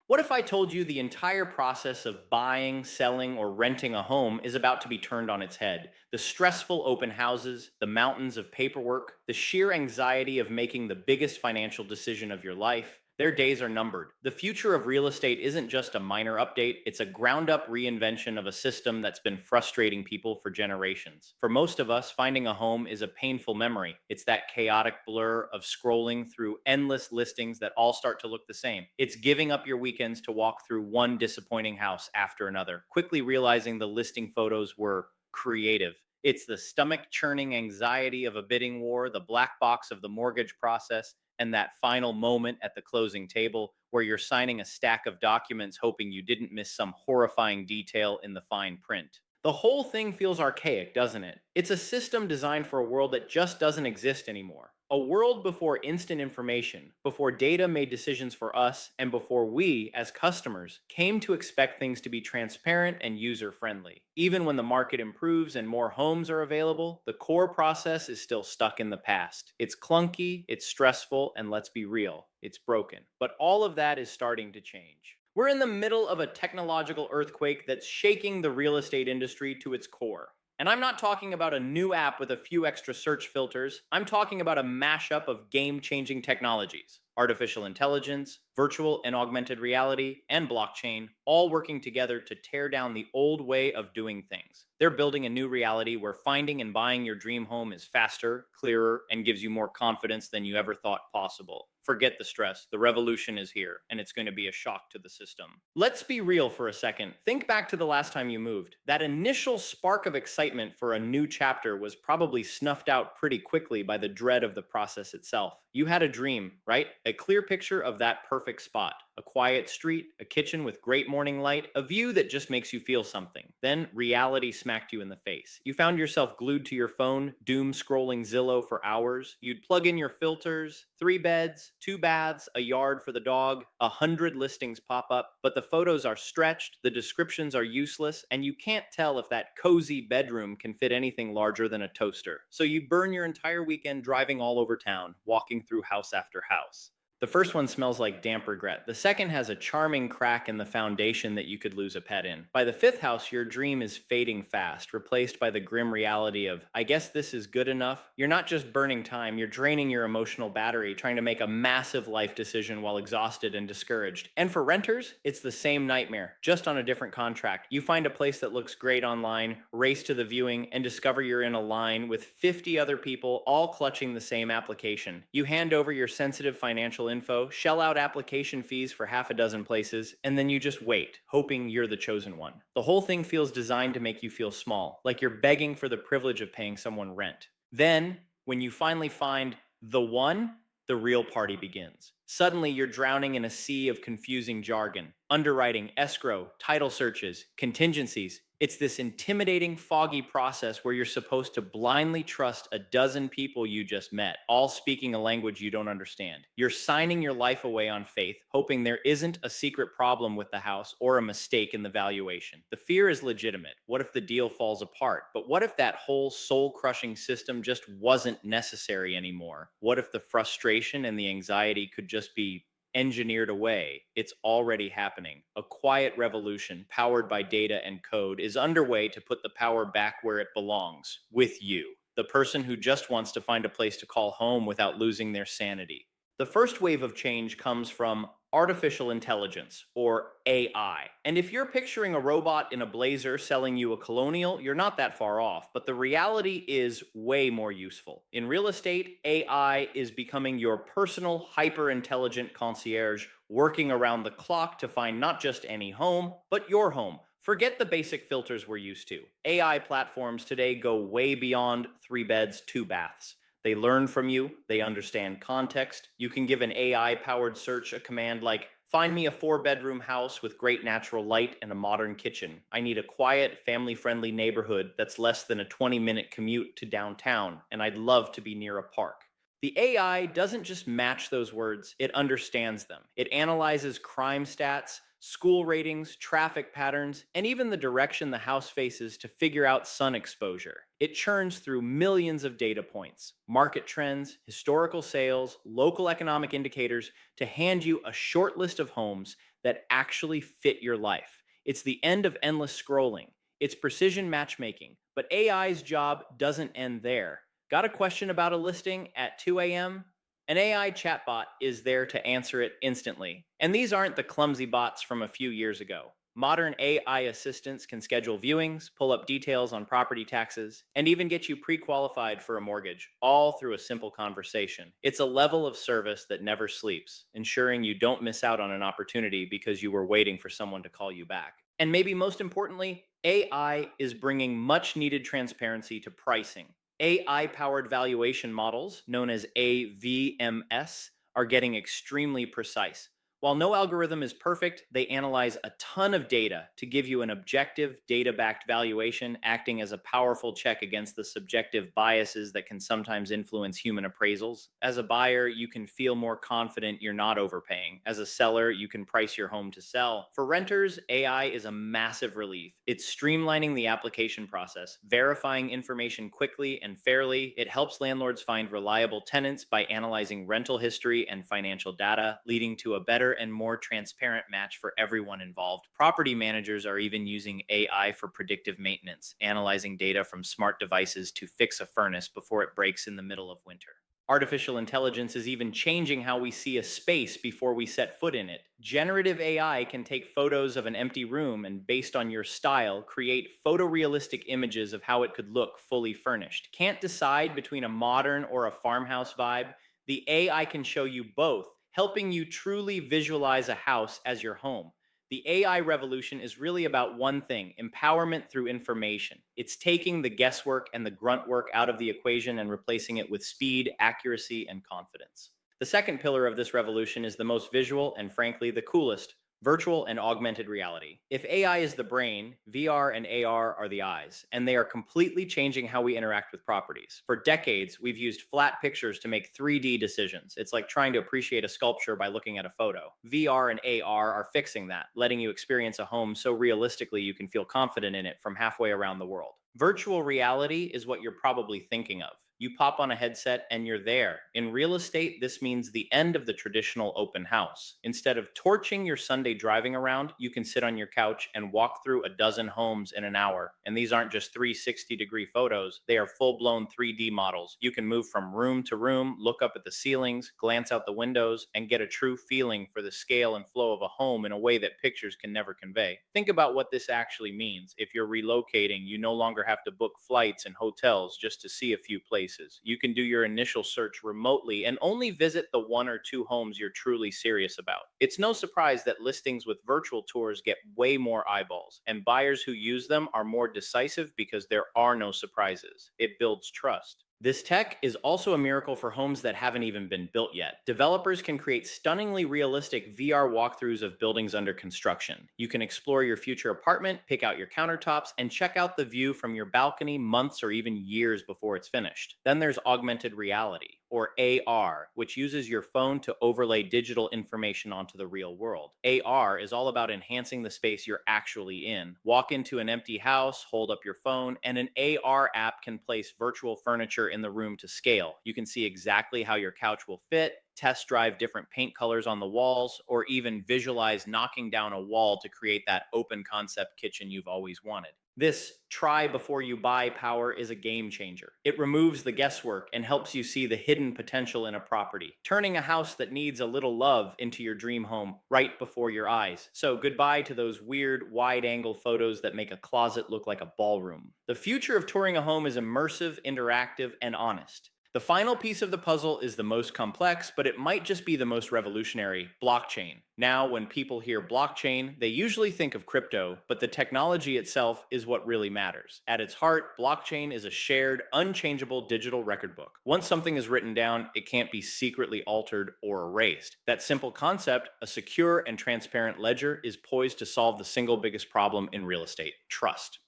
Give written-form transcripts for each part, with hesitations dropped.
What if I told you the entire process of buying, selling, or renting a home is about to be turned on its head? The stressful open houses, the mountains of paperwork, the sheer anxiety of making the biggest financial decision of your life. Their days are numbered. The future of real estate isn't just a minor update, it's a ground up reinvention of a system that's been frustrating people for generations. For most of us, finding a home is a painful memory. It's that chaotic blur of scrolling through endless listings that all start to look the same. It's giving up your weekends to walk through one disappointing house after another, quickly realizing the listing photos were creative. It's the stomach churning anxiety of a bidding war, the black box of the mortgage process, and that final moment at the closing table where you're signing a stack of documents hoping you didn't miss some horrifying detail in the fine print. The whole thing feels archaic, doesn't it? It's a system designed for a world that just doesn't exist anymore. A world before instant information, before data made decisions for us, and before we, as customers, came to expect things to be transparent and user friendly. Even when the market improves and more homes are available, the core process is still stuck in the past. It's clunky, it's stressful, and let's be real, it's broken. But all of that is starting to change. We're in the middle of a technological earthquake that's shaking the real estate industry to its core. And I'm not talking about a new app with a few extra search filters. I'm talking about a mashup of game changing technologies: artificial intelligence, virtual and augmented reality, and blockchain, all working together to tear down the old way of doing things. They're building a new reality where finding and buying your dream home is faster, clearer, and gives you more confidence than you ever thought possible. Forget the stress. The revolution is here, and it's going to be a shock to the system. Let's be real for a second. Think back to the last time you moved. That initial spark of excitement for a new chapter was probably snuffed out pretty quickly by the dread of the process itself. You had a dream, right? A clear picture of that perfect spot. A quiet street, a kitchen with great morning light, a view that just makes you feel something. Then reality smacked you in the face. You found yourself glued to your phone, doom scrolling Zillow for hours. You'd plug in your filters: 3 beds, 2 baths, a yard for the dog. 100 listings pop up, but the photos are stretched, the descriptions are useless, and you can't tell if that cozy bedroom can fit anything larger than a toaster. So you burn your entire weekend driving all over town, walking through house after house. The first one smells like damp regret. The second has a charming crack in the foundation that you could lose a pet in. By the fifth house, your dream is fading fast, replaced by the grim reality of, I guess this is good enough. You're not just burning time, you're draining your emotional battery, trying to make a massive life decision while exhausted and discouraged. And for renters, it's the same nightmare, just on a different contract. You find a place that looks great online, race to the viewing, and discover you're in a line with 50 other people, all clutching the same application. You hand over your sensitive financial info, shell out application fees for half a dozen places, and then you just wait, hoping you're the chosen one. The whole thing feels designed to make you feel small, like you're begging for the privilege of paying someone rent. Then, when you finally find the one, the real party begins. Suddenly, you're drowning in a sea of confusing jargon: underwriting, escrow, title searches, contingencies. It's this intimidating, foggy process where you're supposed to blindly trust a dozen people you just met, all speaking a language you don't understand. You're signing your life away on faith, hoping there isn't a secret problem with the house or a mistake in the valuation. The fear is legitimate. What if the deal falls apart? But what if that whole soul crushing system just wasn't necessary anymore? What if the frustration and the anxiety could just be engineered away? It's already happening. A quiet revolution powered by data and code is underway to put the power back where it belongs: with you, the person who just wants to find a place to call home without losing their sanity. The first wave of change comes from artificial intelligence, or AI. And if you're picturing a robot in a blazer selling you a colonial, you're not that far off, but the reality is way more useful. In real estate, AI is becoming your personal, hyper intelligent concierge, working around the clock to find not just any home, but your home. Forget the basic filters we're used to. AI platforms today go way beyond 3 beds, 2 baths. They learn from you, they understand context. You can give an AI powered search a command like, find me a 4 bedroom house with great natural light and a modern kitchen. I need a quiet, family friendly neighborhood that's less than a 20-minute commute to downtown, and I'd love to be near a park. The AI doesn't just match those words, it understands them. It analyzes crime stats, school ratings, traffic patterns, and even the direction the house faces to figure out sun exposure. It churns through millions of data points, market trends, historical sales, local economic indicators, to hand you a short list of homes that actually fit your life. It's the end of endless scrolling. It's precision matchmaking. But AI's job doesn't end there. Got a question about a listing at 2 a.m.? An AI chatbot is there to answer it instantly. And these aren't the clumsy bots from a few years ago. Modern AI assistants can schedule viewings, pull up details on property taxes, and even get you pre qualified for a mortgage, all through a simple conversation. It's a level of service that never sleeps, ensuring you don't miss out on an opportunity because you were waiting for someone to call you back. And maybe most importantly, AI is bringing much needed transparency to pricing. AI powered valuation models, known as AVMS, are getting extremely precise. While no algorithm is perfect, they analyze a ton of data to give you an objective, data backed valuation, acting as a powerful check against the subjective biases that can sometimes influence human appraisals. As a buyer, you can feel more confident you're not overpaying. As a seller, you can price your home to sell. For renters, AI is a massive relief. It's streamlining the application process, verifying information quickly and fairly. It helps landlords find reliable tenants by analyzing rental history and financial data, leading to a better and more transparent match for everyone involved. Property managers are even using AI for predictive maintenance, analyzing data from smart devices to fix a furnace before it breaks in the middle of winter. Artificial intelligence is even changing how we see a space before we set foot in it. Generative AI can take photos of an empty room and, based on your style, create photorealistic images of how it could look fully furnished. Can't decide between a modern or a farmhouse vibe? The AI can show you both, helping you truly visualize a house as your home. The AI revolution is really about one thing: empowerment through information. It's taking the guesswork and the grunt work out of the equation and replacing it with speed, accuracy, and confidence. The second pillar of this revolution is the most visual and, frankly, the coolest: virtual and augmented reality. If AI is the brain, VR and AR are the eyes, and they are completely changing how we interact with properties. For decades, we've used flat pictures to make 3D decisions. It's like trying to appreciate a sculpture by looking at a photo. VR and AR are fixing that, letting you experience a home so realistically you can feel confident in it from halfway around the world. Virtual reality is what you're probably thinking of. You pop on a headset and you're there. In real estate, this means the end of the traditional open house. Instead of torching your Sunday driving around, you can sit on your couch and walk through a dozen homes in an hour. And these aren't just 360-degree photos, they are full-blown 3D models. You can move from room to room, look up at the ceilings, glance out the windows, and get a true feeling for the scale and flow of a home in a way that pictures can never convey. Think about what this actually means. If you're relocating, you no longer have to book flights and hotels just to see a few places. You can do your initial search remotely and only visit the one or two homes you're truly serious about. It's no surprise that listings with virtual tours get way more eyeballs, and buyers who use them are more decisive because there are no surprises. It builds trust. This tech is also a miracle for homes that haven't even been built yet. Developers can create stunningly realistic VR walkthroughs of buildings under construction. You can explore your future apartment, pick out your countertops, and check out the view from your balcony months or even years before it's finished. Then there's augmented reality, or AR, which uses your phone to overlay digital information onto the real world. AR is all about enhancing the space you're actually in. Walk into an empty house, hold up your phone, and an AR app can place virtual furniture in the room to scale. You can see exactly how your couch will fit, test drive different paint colors on the walls, or even visualize knocking down a wall to create that open concept kitchen you've always wanted. This try before you buy power is a game changer. It removes the guesswork and helps you see the hidden potential in a property, turning a house that needs a little love into your dream home right before your eyes. So goodbye to those weird wide angle photos that make a closet look like a ballroom. The future of touring a home is immersive, interactive, and honest. The final piece of the puzzle is the most complex, but it might just be the most revolutionary: blockchain. Now, when people hear blockchain, they usually think of crypto, but the technology itself is what really matters. At its heart, blockchain is a shared, unchangeable digital record book. Once something is written down, it can't be secretly altered or erased. That simple concept, a secure and transparent ledger, is poised to solve the single biggest problem in real estate: trust.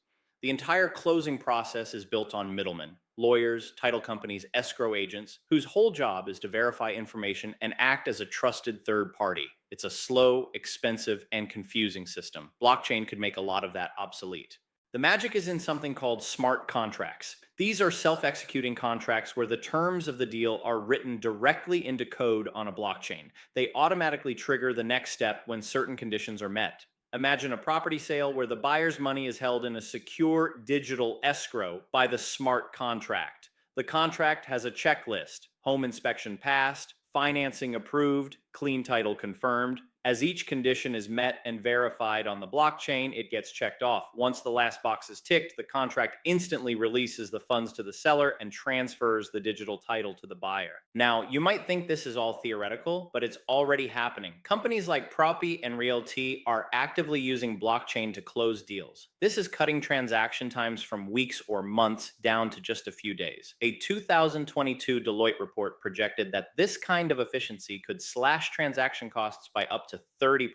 The entire closing process is built on middlemen: lawyers, title companies, escrow agents, whose whole job is to verify information and act as a trusted third party. It's a slow, expensive, and confusing system. Blockchain could make a lot of that obsolete. The magic is in something called smart contracts. These are self executing contracts where the terms of the deal are written directly into code on a blockchain. They automatically trigger the next step when certain conditions are met. Imagine a property sale where the buyer's money is held in a secure digital escrow by the smart contract. The contract has a checklist: home inspection passed, financing approved, clean title confirmed. As each condition is met and verified on the blockchain, it gets checked off. Once the last box is ticked, the contract instantly releases the funds to the seller and transfers the digital title to the buyer. Now, you might think this is all theoretical, but it's already happening. Companies like Proppy and Realty are actively using blockchain to close deals. This is cutting transaction times from weeks or months down to just a few days. A 2022 Deloitte report projected that this kind of efficiency could slash transaction costs by up to 30%.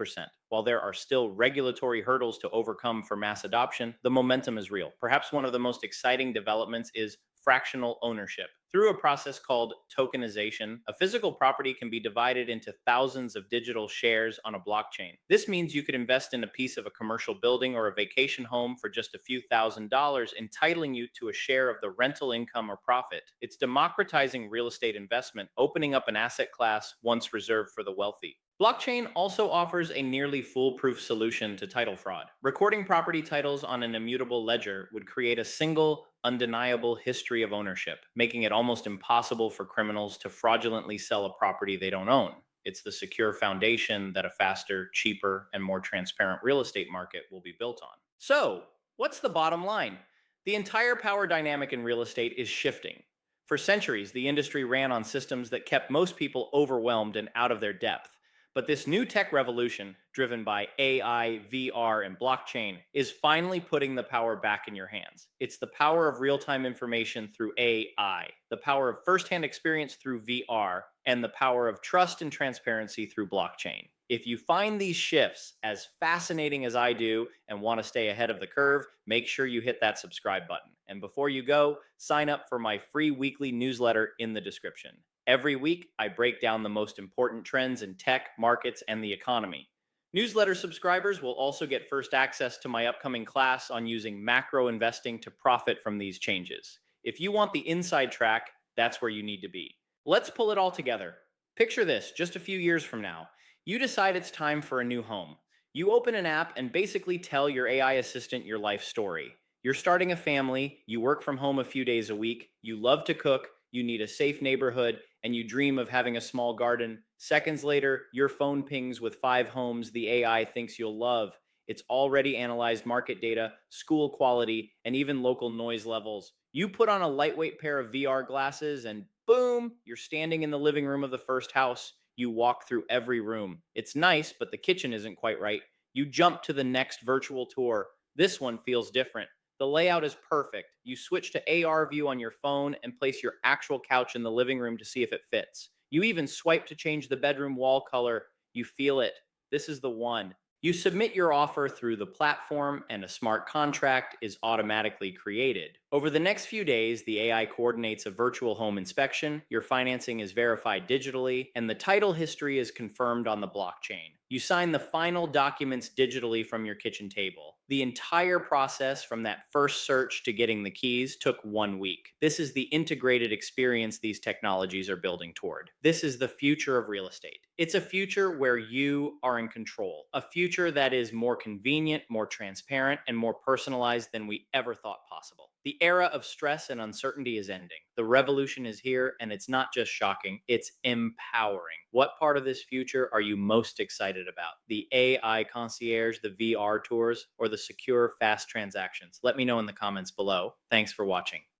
While there are still regulatory hurdles to overcome for mass adoption, the momentum is real. Perhaps one of the most exciting developments is fractional ownership. Through a process called tokenization, a physical property can be divided into thousands of digital shares on a blockchain. This means you could invest in a piece of a commercial building or a vacation home for just a few $1,000s, entitling you to a share of the rental income or profit. It's democratizing real estate investment, opening up an asset class once reserved for the wealthy. Blockchain also offers a nearly foolproof solution to title fraud. Recording property titles on an immutable ledger would create a single, undeniable history of ownership, making it almost impossible for criminals to fraudulently sell a property they don't own. It's the secure foundation that a faster, cheaper, and more transparent real estate market will be built on. So, what's the bottom line? The entire power dynamic in real estate is shifting. For centuries, the industry ran on systems that kept most people overwhelmed and out of their depth. But this new tech revolution, driven by AI, VR, and blockchain, is finally putting the power back in your hands. It's the power of real time information through AI, the power of firsthand experience through VR, and the power of trust and transparency through blockchain. If you find these shifts as fascinating as I do and want to stay ahead of the curve, make sure you hit that subscribe button. And before you go, sign up for my free weekly newsletter in the description. Every week, I break down the most important trends in tech, markets, and the economy. Newsletter subscribers will also get first access to my upcoming class on using macro investing to profit from these changes. If you want the inside track, that's where you need to be. Let's pull it all together. Picture this: just a few years from now, you decide it's time for a new home. You open an app and basically tell your AI assistant your life story. You're starting a family, you work from home a few days a week, you love to cook, you need a safe neighborhood, and you dream of having a small garden. Seconds later, your phone pings with 5 homes the AI thinks you'll love. It's already analyzed market data, school quality, and even local noise levels. You put on a lightweight pair of VR glasses, and boom, you're standing in the living room of the first house. You walk through every room. It's nice, but the kitchen isn't quite right. You jump to the next virtual tour. This one feels different. The layout is perfect. You switch to AR view on your phone and place your actual couch in the living room to see if it fits. You even swipe to change the bedroom wall color. You feel it. This is the one. You submit your offer through the platform, and a smart contract is automatically created. Over the next few days, the AI coordinates a virtual home inspection, your financing is verified digitally, and the title history is confirmed on the blockchain. You sign the final documents digitally from your kitchen table. The entire process, from that first search to getting the keys, took 1 week. This is the integrated experience these technologies are building toward. This is the future of real estate. It's a future where you are in control, a future that is more convenient, more transparent, and more personalized than we ever thought possible. The era of stress and uncertainty is ending. The revolution is here, and it's not just shocking, it's empowering. What part of this future are you most excited about? The AI concierge, the VR tours, or the secure, fast transactions? Let me know in the comments below. Thanks for watching.